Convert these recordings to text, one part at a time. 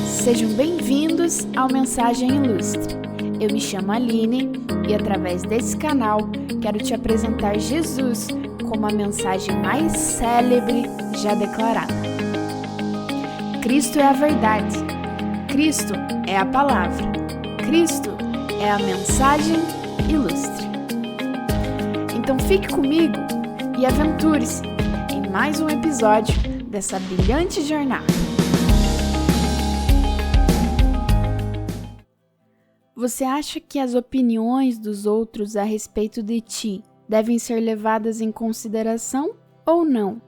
Sejam bem-vindos ao Mensagem Ilustre. Eu me chamo Aline e através desse canal quero te apresentar Jesus como a mensagem mais célebre já declarada. Cristo é a verdade, Cristo é a palavra, Cristo é a mensagem ilustre. Então fique comigo e aventure-se em mais um episódio dessa brilhante jornada. Você acha que as opiniões dos outros a respeito de ti devem ser levadas em consideração ou não?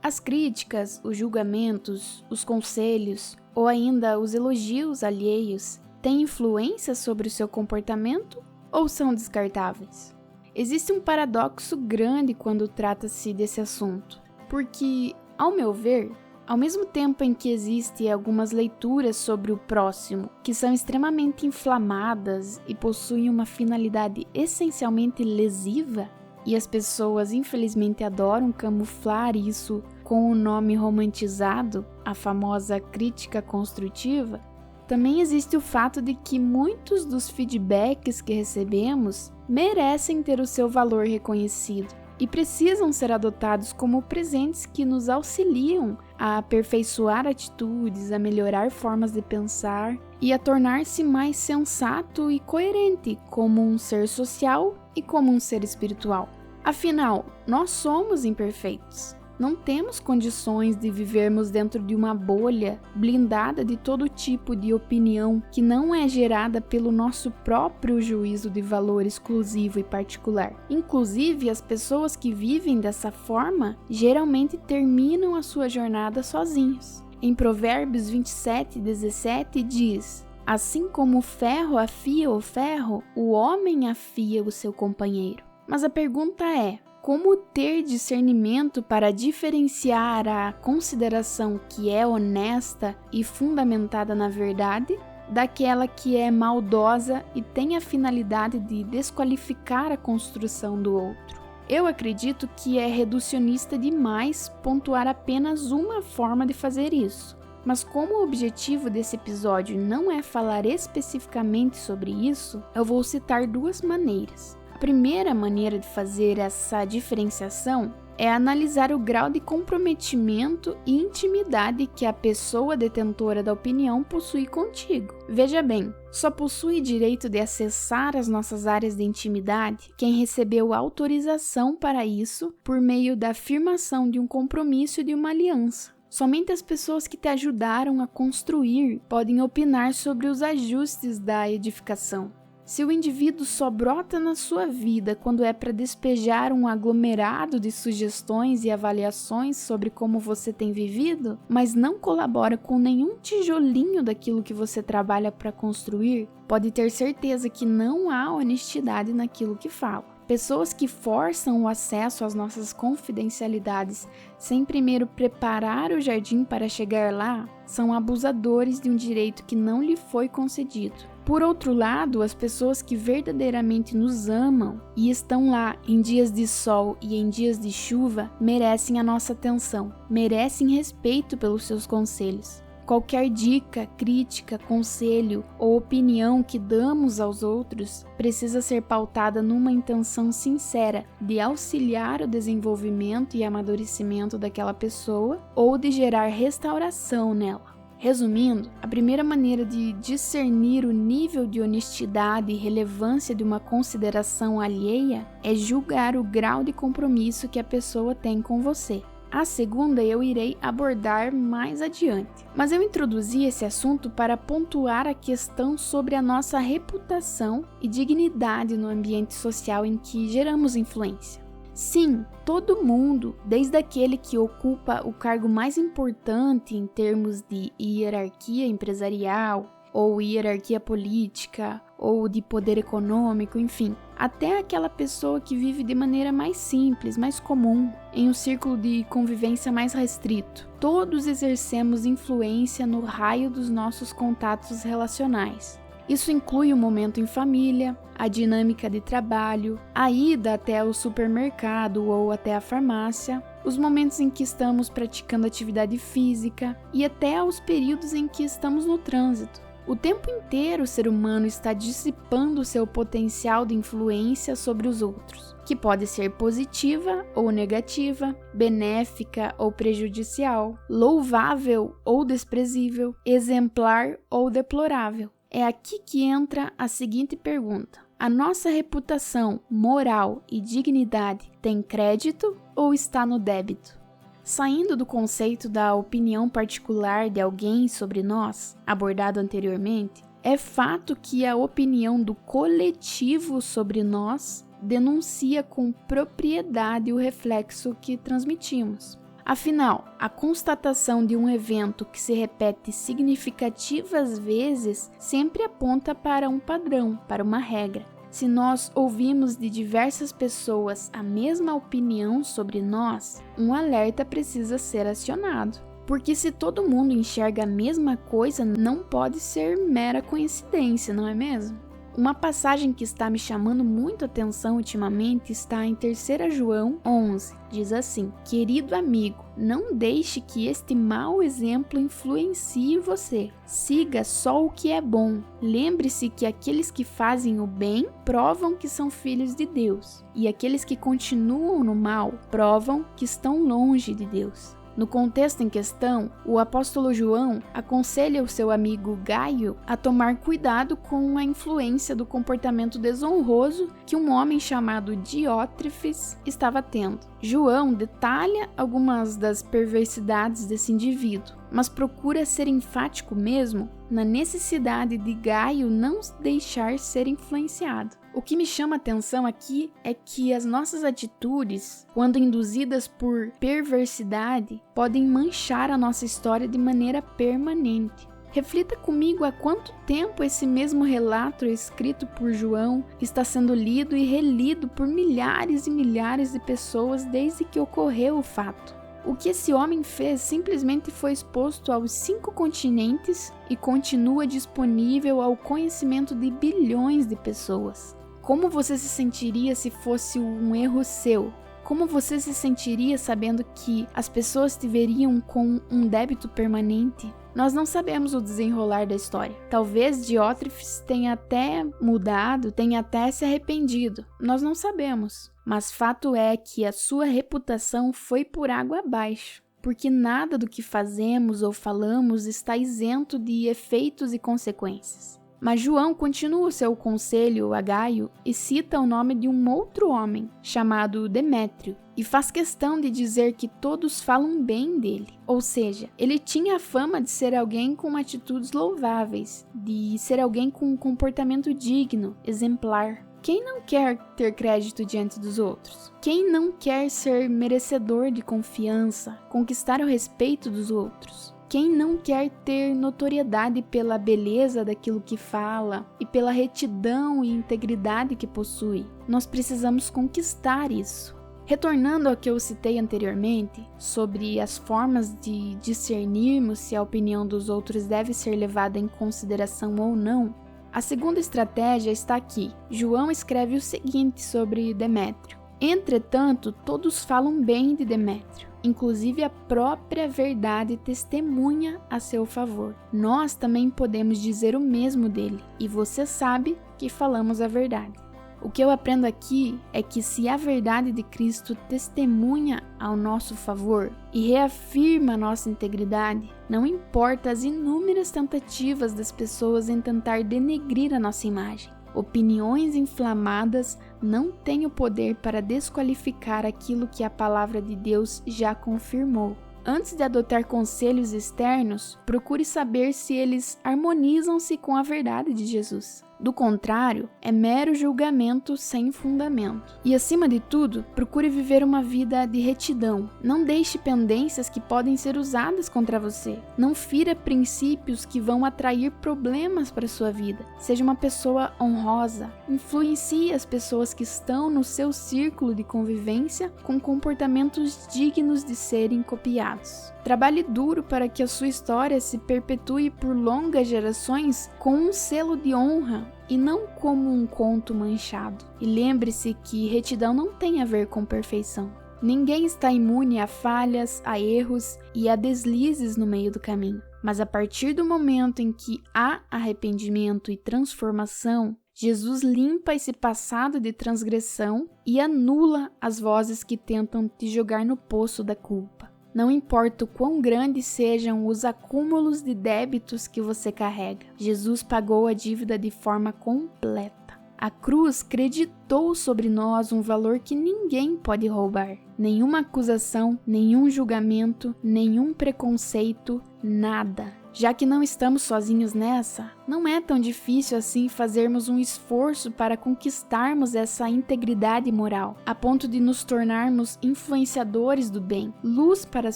As críticas, os julgamentos, os conselhos ou ainda os elogios alheios têm influência sobre o seu comportamento ou são descartáveis? Existe um paradoxo grande quando trata-se desse assunto, porque, ao meu ver, ao mesmo tempo em que existem algumas leituras sobre o próximo que são extremamente inflamadas e possuem uma finalidade essencialmente lesiva, e as pessoas infelizmente adoram camuflar isso com o nome romantizado, a famosa crítica construtiva, também existe o fato de que muitos dos feedbacks que recebemos merecem ter o seu valor reconhecido e precisam ser adotados como presentes que nos auxiliam a aperfeiçoar atitudes, a melhorar formas de pensar e a tornar-se mais sensato e coerente como um ser social e como um ser espiritual. Afinal, nós somos imperfeitos. Não temos condições de vivermos dentro de uma bolha blindada de todo tipo de opinião que não é gerada pelo nosso próprio juízo de valor exclusivo e particular. Inclusive, as pessoas que vivem dessa forma geralmente terminam a sua jornada sozinhos. Em Provérbios 27:17 diz: "Assim como o ferro afia o ferro, o homem afia o seu companheiro." Mas a pergunta é: como ter discernimento para diferenciar a consideração que é honesta e fundamentada na verdade daquela que é maldosa e tem a finalidade de desqualificar a construção do outro? Eu acredito que é reducionista demais pontuar apenas uma forma de fazer isso. Mas como o objetivo desse episódio não é falar especificamente sobre isso, eu vou citar duas maneiras. A primeira maneira de fazer essa diferenciação é analisar o grau de comprometimento e intimidade que a pessoa detentora da opinião possui contigo. Veja bem, só possui direito de acessar as nossas áreas de intimidade quem recebeu autorização para isso por meio da afirmação de um compromisso e de uma aliança. Somente as pessoas que te ajudaram a construir podem opinar sobre os ajustes da edificação. Se o indivíduo só brota na sua vida quando é para despejar um aglomerado de sugestões e avaliações sobre como você tem vivido, mas não colabora com nenhum tijolinho daquilo que você trabalha para construir, pode ter certeza que não há honestidade naquilo que fala. Pessoas que forçam o acesso às nossas confidencialidades sem primeiro preparar o jardim para chegar lá são abusadores de um direito que não lhe foi concedido. Por outro lado, as pessoas que verdadeiramente nos amam e estão lá em dias de sol e em dias de chuva merecem a nossa atenção, merecem respeito pelos seus conselhos. Qualquer dica, crítica, conselho ou opinião que damos aos outros precisa ser pautada numa intenção sincera de auxiliar o desenvolvimento e amadurecimento daquela pessoa ou de gerar restauração nela. Resumindo, a primeira maneira de discernir o nível de honestidade e relevância de uma consideração alheia é julgar o grau de compromisso que a pessoa tem com você. A segunda eu irei abordar mais adiante, mas eu introduzi esse assunto para pontuar a questão sobre a nossa reputação e dignidade no ambiente social em que geramos influência. Sim, todo mundo, desde aquele que ocupa o cargo mais importante em termos de hierarquia empresarial, ou hierarquia política, ou de poder econômico, enfim, até aquela pessoa que vive de maneira mais simples, mais comum, em um círculo de convivência mais restrito. Todos exercemos influência no raio dos nossos contatos relacionais. Isso inclui o momento em família, a dinâmica de trabalho, a ida até o supermercado ou até a farmácia, os momentos em que estamos praticando atividade física e até os períodos em que estamos no trânsito. O tempo inteiro o ser humano está dissipando seu potencial de influência sobre os outros, que pode ser positiva ou negativa, benéfica ou prejudicial, louvável ou desprezível, exemplar ou deplorável. É aqui que entra a seguinte pergunta: a nossa reputação, moral e dignidade tem crédito ou está no débito? Saindo do conceito da opinião particular de alguém sobre nós, abordado anteriormente, é fato que a opinião do coletivo sobre nós denuncia com propriedade o reflexo que transmitimos. Afinal, a constatação de um evento que se repete significativas vezes sempre aponta para um padrão, para uma regra. Se nós ouvimos de diversas pessoas a mesma opinião sobre nós, um alerta precisa ser acionado. Porque se todo mundo enxerga a mesma coisa, não pode ser mera coincidência, não é mesmo? Uma passagem que está me chamando muito a atenção ultimamente está em 3 João 11. Diz assim: querido amigo, não deixe que este mau exemplo influencie você. Siga só o que é bom. Lembre-se que aqueles que fazem o bem provam que são filhos de Deus, e aqueles que continuam no mal provam que estão longe de Deus. No contexto em questão, o apóstolo João aconselha o seu amigo Gaio a tomar cuidado com a influência do comportamento desonroso que um homem chamado Diótrefes estava tendo. João detalha algumas das perversidades desse indivíduo, mas procura ser enfático mesmo na necessidade de Gaio não deixar ser influenciado. O que me chama a atenção aqui é que as nossas atitudes, quando induzidas por perversidade, podem manchar a nossa história de maneira permanente. Reflita comigo há quanto tempo esse mesmo relato escrito por João está sendo lido e relido por milhares e milhares de pessoas desde que ocorreu o fato. O que esse homem fez simplesmente foi exposto aos 5 continentes e continua disponível ao conhecimento de bilhões de pessoas. Como você se sentiria se fosse um erro seu? Como você se sentiria sabendo que as pessoas te veriam com um débito permanente? Nós não sabemos o desenrolar da história. Talvez Diótrefes tenha até mudado, tenha até se arrependido. Nós não sabemos. Mas fato é que a sua reputação foi por água abaixo. Porque nada do que fazemos ou falamos está isento de efeitos e consequências. Mas João continua o seu conselho a Gaio e cita o nome de um outro homem, chamado Demétrio, e faz questão de dizer que todos falam bem dele. Ou seja, ele tinha a fama de ser alguém com atitudes louváveis, de ser alguém com um comportamento digno, exemplar. Quem não quer ter crédito diante dos outros? Quem não quer ser merecedor de confiança, conquistar o respeito dos outros? Quem não quer ter notoriedade pela beleza daquilo que fala e pela retidão e integridade que possui? Nós precisamos conquistar isso. Retornando ao que eu citei anteriormente, sobre as formas de discernirmos se a opinião dos outros deve ser levada em consideração ou não, a segunda estratégia está aqui. João escreve o seguinte sobre Demétrio: entretanto, todos falam bem de Demétrio. Inclusive a própria verdade testemunha a seu favor. Nós também podemos dizer o mesmo dele, e você sabe que falamos a verdade. O que eu aprendo aqui é que se a verdade de Cristo testemunha ao nosso favor e reafirma a nossa integridade, não importa as inúmeras tentativas das pessoas em tentar denegrir a nossa imagem. Opiniões inflamadas não têm o poder para desqualificar aquilo que a palavra de Deus já confirmou. Antes de adotar conselhos externos, procure saber se eles harmonizam-se com a verdade de Jesus. Do contrário, é mero julgamento sem fundamento. E acima de tudo, procure viver uma vida de retidão. Não deixe pendências que podem ser usadas contra você. Não fira princípios que vão atrair problemas para sua vida. Seja uma pessoa honrosa. Influencie as pessoas que estão no seu círculo de convivência com comportamentos dignos de serem copiados. Trabalhe duro para que a sua história se perpetue por longas gerações com um selo de honra e não como um conto manchado. E lembre-se que retidão não tem a ver com perfeição. Ninguém está imune a falhas, a erros e a deslizes no meio do caminho. Mas a partir do momento em que há arrependimento e transformação, Jesus limpa esse passado de transgressão e anula as vozes que tentam te jogar no poço da culpa. Não importa o quão grandes sejam os acúmulos de débitos que você carrega, Jesus pagou a dívida de forma completa. A cruz creditou sobre nós um valor que ninguém pode roubar. Nenhuma acusação, nenhum julgamento, nenhum preconceito, nada. Já que não estamos sozinhos nessa, não é tão difícil assim fazermos um esforço para conquistarmos essa integridade moral, a ponto de nos tornarmos influenciadores do bem, luz para as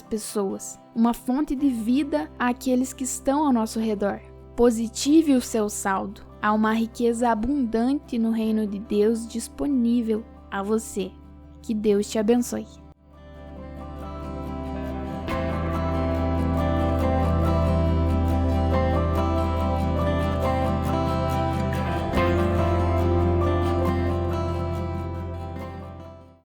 pessoas, uma fonte de vida àqueles que estão ao nosso redor. Positive o seu saldo. Há uma riqueza abundante no reino de Deus disponível a você. Que Deus te abençoe.